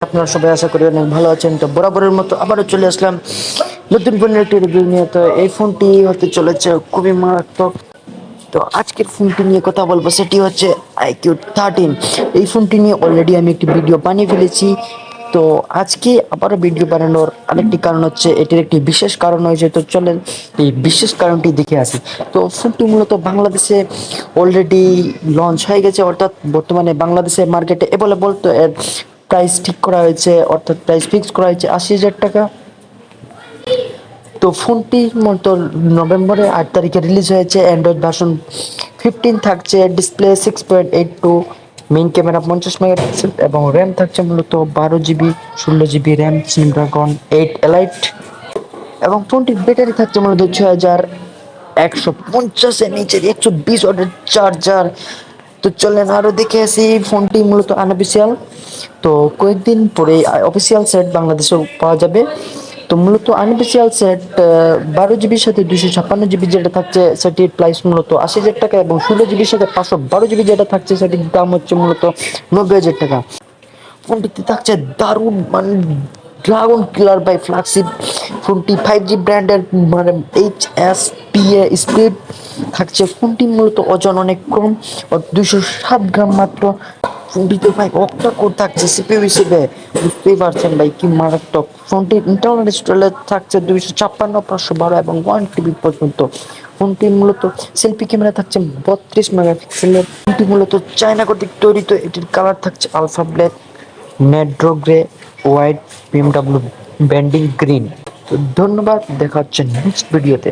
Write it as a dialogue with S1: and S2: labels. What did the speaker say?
S1: আপনারা সবাই আশা করি অনেক ভালো আছেন। তো বরাবরের মতো আবারও চলে আসলাম নতুন ফোনের একটি রিভিউ নিয়ে। তো এই ফোনটি হতে চলেছে খুবই মারাত্মক। তো আজকের ফোনটি নিয়ে কথা বলবো, সেটি হচ্ছে iQOO 13। এই ফোনটি নিয়ে অলরেডি আমি একটি ভিডিও বানিয়ে ফেলেছি। তো আজকে আবারও ভিডিও বানানোর আরেকটি কারণ হচ্ছে, এটির একটি বিশেষ কারণ হয়েছে। তো চলেন এই বিশেষ কারণটি দেখে আসি। তো ফোনটি মূলত বাংলাদেশে অলরেডি লঞ্চ হয়ে গেছে, অর্থাৎ বর্তমানে বাংলাদেশের মার্কেটে অ্যাভেলেবল। তো এর প্রাইস ঠিক করা হয়েছে, অর্থাৎ প্রাইস ফিক্স করা হয়েছে 80,000 টাকা। তো ফোনটি মূলত নভেম্বরের 8 তারিখে রিলিজ হয়েছে। অ্যান্ড্রয়েড ভার্সন 15 থাকছে, ডিসপ্লে 6.82, মেইন ক্যামেরা 50 মেগাপিক্সেল এবং র্যাম থাকছে মূলত 12 GB, 16 GB RAM, Snapdragon 8 elite. এবং ফোনটির ব্যাটারি থাকছে মূলত 6150 mAh 120 ওয়াটের চার্জার। তো চলেন আরো দেখে আসি। ফোনটি মূলত আনঅফিসিয়াল, তো কয়েকদিন পরে অফিসিয়াল সেট বাংলাদেশে পাওয়া যাবে। তো মূলত আনঅফিসিয়াল সেট 12 জিবির সাথে 256 জিবি যেটা থাকছে, সেটির প্রাইস মূলত 80,000 টাকা, এবং 16 জিবির সাথে 512 জিবি যেটা থাকছে, সেটির দাম হচ্ছে মূলত 90,000 টাকা। ফোনটিতে থাকছে দারুণ মানে ড্রাগন কিলার বাই ফ্ল্যাগশিপ। ফোনটি 5G ব্র্যান্ডের মানে HSPA স্পিড থাকছে। ফোনটি মূলত ওজন অনেক কম, 207 গ্রাম মাত্র। ফোনটিতে ভাই অক্টা কোর থাকছে সিপিইউ হিসেবে, বুঝতেই পারছেন ভাই কি মারাত্মক। ফোনটির ইন্টারনাল স্টোরেজ থাকছে 256, 512 এবং 1 TB পর্যন্ত। ফোনটি মূলত সেলফি ক্যামেরা থাকছে 32 মেগাপিক্সেলের। ফোনটি মূলত চায়না কর্তৃক তৈরি। এটির কালার থাকছে আলফা ব্ল্যাক, নেড্রো গ্রে, হোয়াইট, BMW ব্যান্ডিং গ্রিন। তো ধন্যবাদ, দেখা হচ্ছে নেক্সট ভিডিওতে।